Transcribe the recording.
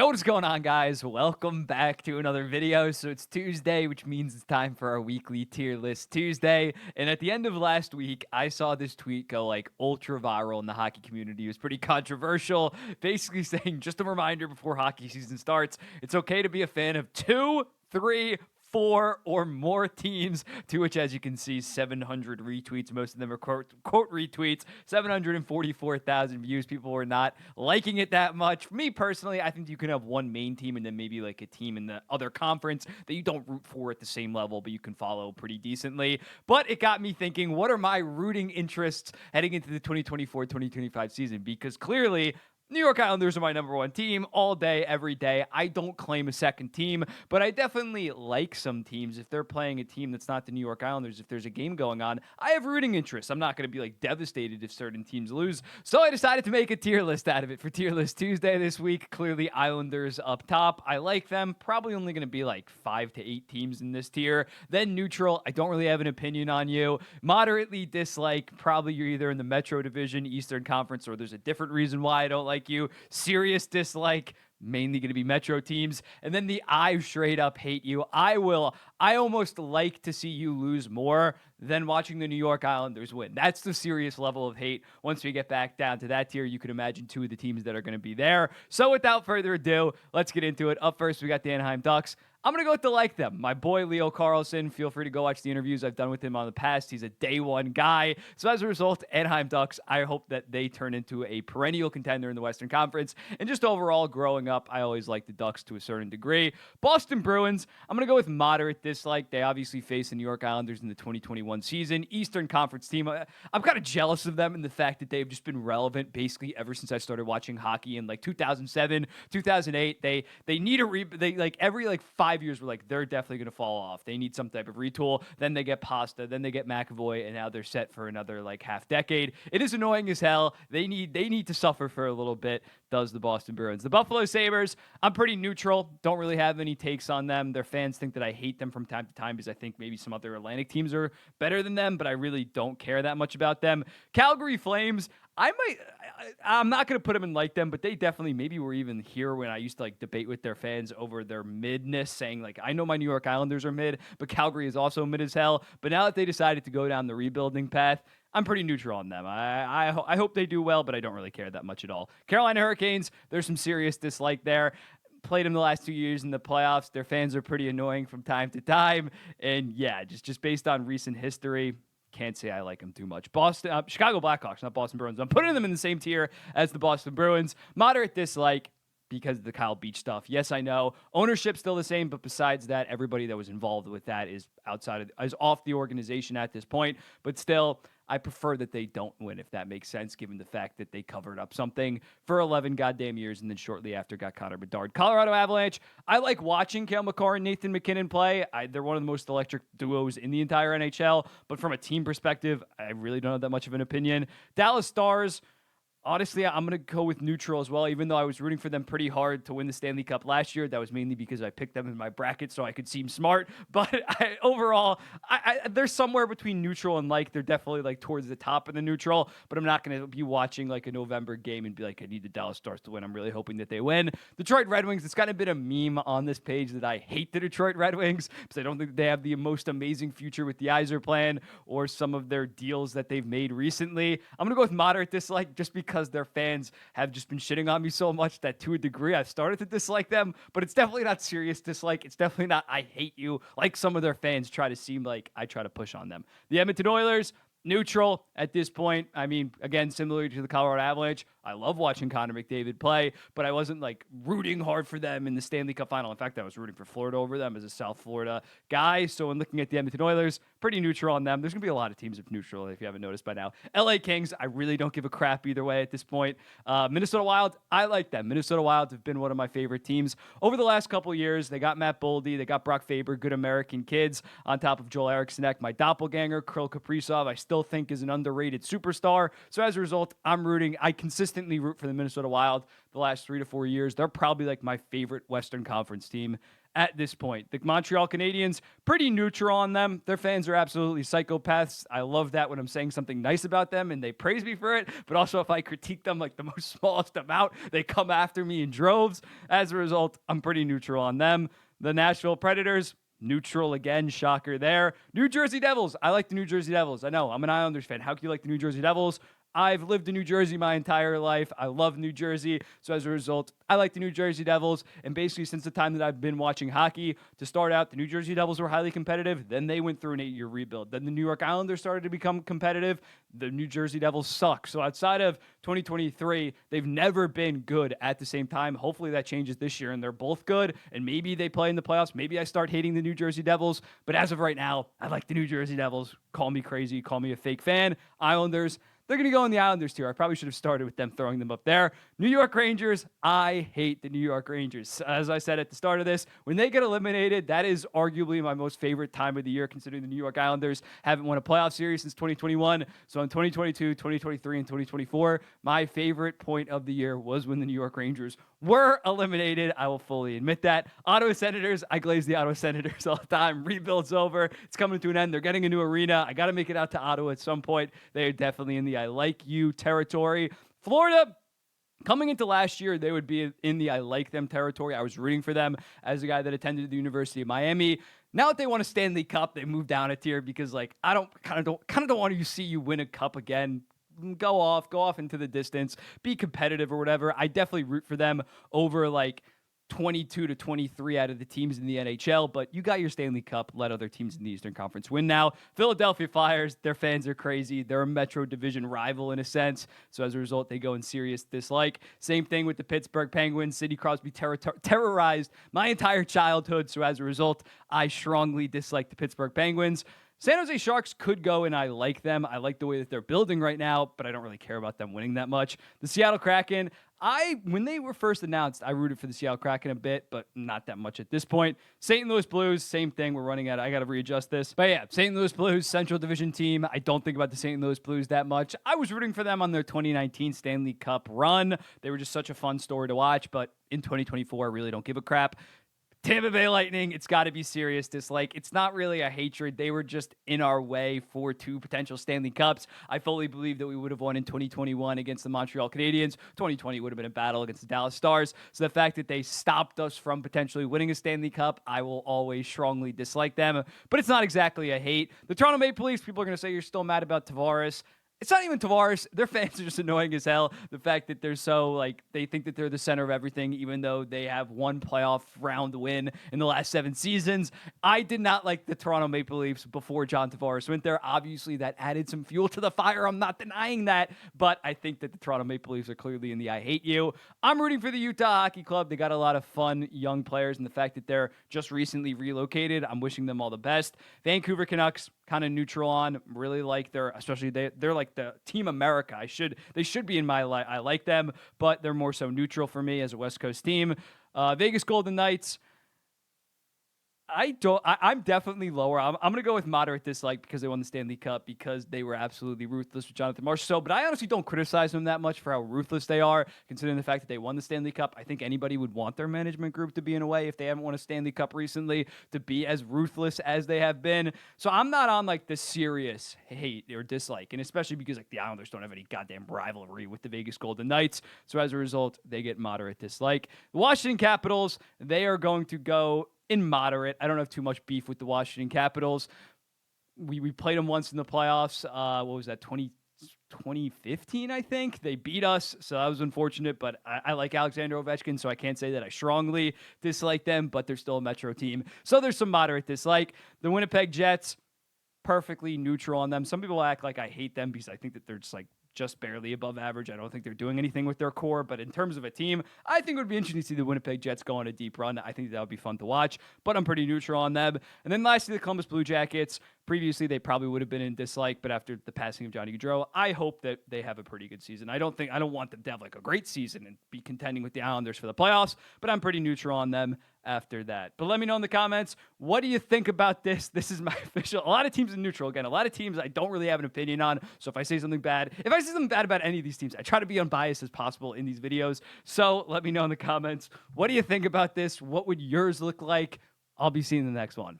What's going on, guys? Welcome back to another video. So it's Tuesday, which means it's time for our weekly tier list Tuesday. And at the end of last week, I saw this tweet go like ultra viral in the hockey community. It was pretty controversial, basically saying, just a reminder before hockey season starts, it's okay to be a fan of 2, 3, 4 or more teams, to which, as you can see, 700 retweets. Most of them are quote retweets, 744,000 views. People were not liking it that much. For me personally, I think you can have one main team and then maybe like a team in the other conference that you don't root for at the same level, but you can follow pretty decently. But it got me thinking, what are my rooting interests heading into the 2024-2025 season? Because clearly, New York Islanders are my number one team all day, every day. I don't claim a second team, but I definitely like some teams. If they're playing a team that's not the New York Islanders, if there's a game going on, I have rooting interests. I'm not going to be like devastated if certain teams lose. So I decided to make a tier list out of it for Tier List Tuesday this week. Clearly, Islanders up top. I like them. Probably only going to be like 5 to 8 teams in this tier. Then neutral. I don't really have an opinion on you. Moderately dislike. Probably you're either in the Metro Division, Eastern Conference, or there's a different reason why I don't like you. Serious dislike, mainly going to be Metro teams. And then the I straight up hate you. I almost like to see you lose more than watching the New York Islanders win. That's the serious level of hate. Once we get back down to that tier, you can imagine 2 of the teams that are going to be there. So without further ado, let's get into it. Up first, we got the Anaheim Ducks. I'm going to go with the like them. My boy, Leo Carlson. Feel free to go watch the interviews I've done with him on the past. He's a day one guy. So as a result, Anaheim Ducks, I hope that they turn into a perennial contender in the Western Conference. And just overall, growing up, I always liked the Ducks to a certain degree. Boston Bruins, I'm going to go with moderate dislike. They obviously face the New York Islanders in the 2021 season. Eastern Conference team, I'm kind of jealous of them in the fact that they've just been relevant basically ever since I started watching hockey in like 2007, 2008. They need every 5 years we're like, they're definitely going to fall off. They need some type of retool. Then they get Pasta, then they get McAvoy, and now they're set for another like half decade. It is annoying as hell. They need to suffer for a little bit, does the Boston Bruins. The Buffalo Sabres, I'm pretty neutral. Don't really have any takes on them. Their fans think that I hate them from time to time because I think maybe some other Atlantic teams are better than them, but I really don't care that much about them. Calgary Flames, I'm not going to put them in like them, but they definitely maybe were even here when I used to like debate with their fans over their midness, saying like, I know my New York Islanders are mid, but Calgary is also mid as hell. But now that they decided to go down the rebuilding path, I'm pretty neutral on them. I hope they do well, but I don't really care that much at all. Carolina Hurricanes, there's some serious dislike there. Played them the last 2 years in the playoffs. Their fans are pretty annoying from time to time. And yeah, just based on recent history, can't say I like them too much. Chicago Blackhawks, not Boston Bruins. I'm putting them in the same tier as the Boston Bruins. Moderate dislike because of the Kyle Beach stuff. Yes, I know. Ownership's still the same, but besides that, everybody that was involved with that is off the organization at this point. But still, I prefer that they don't win, if that makes sense, given the fact that they covered up something for 11 goddamn years and then shortly after got Connor Bedard. Colorado Avalanche, I like watching Cale Makar and Nathan MacKinnon play. They're one of the most electric duos in the entire NHL, but from a team perspective, I really don't have that much of an opinion. Dallas Stars, honestly, I'm going to go with neutral as well, even though I was rooting for them pretty hard to win the Stanley Cup last year. That was mainly because I picked them in my bracket so I could seem smart. But overall, they're somewhere between neutral and like. They're definitely like towards the top of the neutral, but I'm not going to be watching like a November game and be like, I need the Dallas Stars to win. I'm really hoping that they win. Detroit Red Wings, it's kind of been a meme on this page that I hate the Detroit Red Wings because I don't think they have the most amazing future with the Yzer plan or some of their deals that they've made recently. I'm going to go with moderate dislike just because their fans have just been shitting on me so much that to a degree I've started to dislike them, but it's definitely not serious dislike. It's definitely not I hate you like some of their fans try to seem like I try to push on them. The Edmonton Oilers, neutral at this point. I mean, again, similar to the Colorado Avalanche, I love watching Connor McDavid play, but I wasn't like rooting hard for them in the Stanley Cup final. In fact, I was rooting for Florida over them as a South Florida guy. So in looking at the Edmonton Oilers, pretty neutral on them. There's going to be a lot of teams of neutral if you haven't noticed by now. LA Kings, I really don't give a crap either way at this point. Minnesota Wild, I like them. Minnesota Wild have been one of my favorite teams over the last couple of years. They got Matt Boldy, they got Brock Faber, good American kids on top of Joel Eriksson, my doppelganger, Kirill Kaprizov, I still think is an underrated superstar. So as a result, I'm rooting. I consistently consistently root for the Minnesota Wild the last 3 to 4 years. They're probably like my favorite Western Conference team at this point. The Montreal Canadiens, pretty neutral on them. Their fans are absolutely psychopaths. I love that when I'm saying something nice about them and they praise me for it, but also if I critique them like the most smallest amount, they come after me in droves. As a result, I'm pretty neutral on them. The Nashville Predators, neutral again, shocker there. New Jersey Devils, I like the New Jersey Devils. I know, I'm an Islanders fan. How can you like the New Jersey Devils? I've lived in New Jersey my entire life. I love New Jersey. So as a result, I like the New Jersey Devils. And basically since the time that I've been watching hockey, to start out, the New Jersey Devils were highly competitive. Then they went through an 8-year rebuild. Then the New York Islanders started to become competitive. The New Jersey Devils suck. So outside of 2023, they've never been good at the same time. Hopefully that changes this year and they're both good. And maybe they play in the playoffs. Maybe I start hating the New Jersey Devils. But as of right now, I like the New Jersey Devils. Call me crazy. Call me a fake fan. Islanders, they're going to go in the Islanders tier. I probably should have started with them throwing them up there. New York Rangers, I hate the New York Rangers. As I said at the start of this, when they get eliminated, that is arguably my most favorite time of the year, considering the New York Islanders haven't won a playoff series since 2021. So in 2022, 2023, and 2024, my favorite point of the year was when the New York Rangers were eliminated. I will fully admit that. Ottawa Senators, I glaze the Ottawa Senators all the time. Rebuild's over. It's coming to an end. They're getting a new arena. I got to make it out to Ottawa at some point. They are definitely in the I like you territory. Florida, coming into last year, they would be in the I like them territory. I was rooting for them as a guy that attended the University of Miami. Now that they won a Stanley Cup, they moved down a tier because like I kind of don't want to see you win a cup again. Go off into the distance, be competitive or whatever. I definitely root for them over like 22 to 23 out of the teams in the NHL, but you got your Stanley Cup. Let other teams in the Eastern Conference win now. Philadelphia Flyers, their fans are crazy. They're a Metro Division rival in a sense, so as a result, they go in serious dislike. Same thing with the Pittsburgh Penguins. Sidney Crosby terrorized my entire childhood, so as a result, I strongly dislike the Pittsburgh Penguins. San Jose Sharks could go, and I like them. I like the way that they're building right now, but I don't really care about them winning that much. The Seattle Kraken, when they were first announced, I rooted for the Seattle Kraken a bit, but not that much at this point. St. Louis Blues, same thing. We're running out. I got to readjust this. But yeah, St. Louis Blues, Central Division team. I don't think about the St. Louis Blues that much. I was rooting for them on their 2019 Stanley Cup run. They were just such a fun story to watch, but in 2024, I really don't give a crap. Tampa Bay Lightning, it's got to be serious dislike. It's not really a hatred. They were just in our way for 2 potential Stanley Cups. I fully believe that we would have won in 2021 against the Montreal Canadiens. 2020 would have been a battle against the Dallas Stars. So the fact that they stopped us from potentially winning a Stanley Cup, I will always strongly dislike them. But it's not exactly a hate. The Toronto Maple Leafs, people are going to say you're still mad about Tavares. It's not even Tavares. Their fans are just annoying as hell. The fact that they're so, like, they think that they're the center of everything, even though they have one playoff round win in the last 7 seasons. I did not like the Toronto Maple Leafs before John Tavares went there. Obviously, that added some fuel to the fire. I'm not denying that. But I think that the Toronto Maple Leafs are clearly in the I hate you. I'm rooting for the Utah Hockey Club. They got a lot of fun young players, and the fact that they're just recently relocated, I'm wishing them all the best. Vancouver Canucks, kind of neutral on. Really like especially they're like the Team America. They should be in my I like them, but they're more so neutral for me as a West Coast team. Vegas Golden Knights, I'm definitely lower. I'm going to go with moderate dislike because they won the Stanley Cup, because they were absolutely ruthless with Jonathan Marchessault. But I honestly don't criticize them that much for how ruthless they are, considering the fact that they won the Stanley Cup. I think anybody would want their management group to be, in a way, if they haven't won a Stanley Cup recently, to be as ruthless as they have been. So I'm not on like the serious hate or dislike, and especially because like the Islanders don't have any goddamn rivalry with the Vegas Golden Knights. So as a result, they get moderate dislike. The Washington Capitals, they are going to go in moderate. I don't have too much beef with the Washington Capitals. We played them once in the playoffs. What was that, 2015, I think? They beat us, so that was unfortunate, but I like Alexander Ovechkin, so I can't say that I strongly dislike them, but they're still a Metro team. So there's some moderate dislike. The Winnipeg Jets, perfectly neutral on them. Some people act like I hate them because I think that they're just barely above average. I don't think they're doing anything with their core, but in terms of a team, I think it would be interesting to see the Winnipeg Jets go on a deep run. I think that would be fun to watch, but I'm pretty neutral on them. And then lastly, the Columbus Blue Jackets. Previously, they probably would have been in dislike, but after the passing of Johnny Gaudreau, I hope that they have a pretty good season. I don't want them to have like a great season and be contending with the Islanders for the playoffs, but I'm pretty neutral on them after that. But let me know in the comments, what do you think about this? This is my official. A lot of teams in neutral. Again, a lot of teams I don't really have an opinion on. So if I say something bad, about any of these teams, I try to be unbiased as possible in these videos. So let me know in the comments, what do you think about this? What would yours look like? I'll be seeing the next one.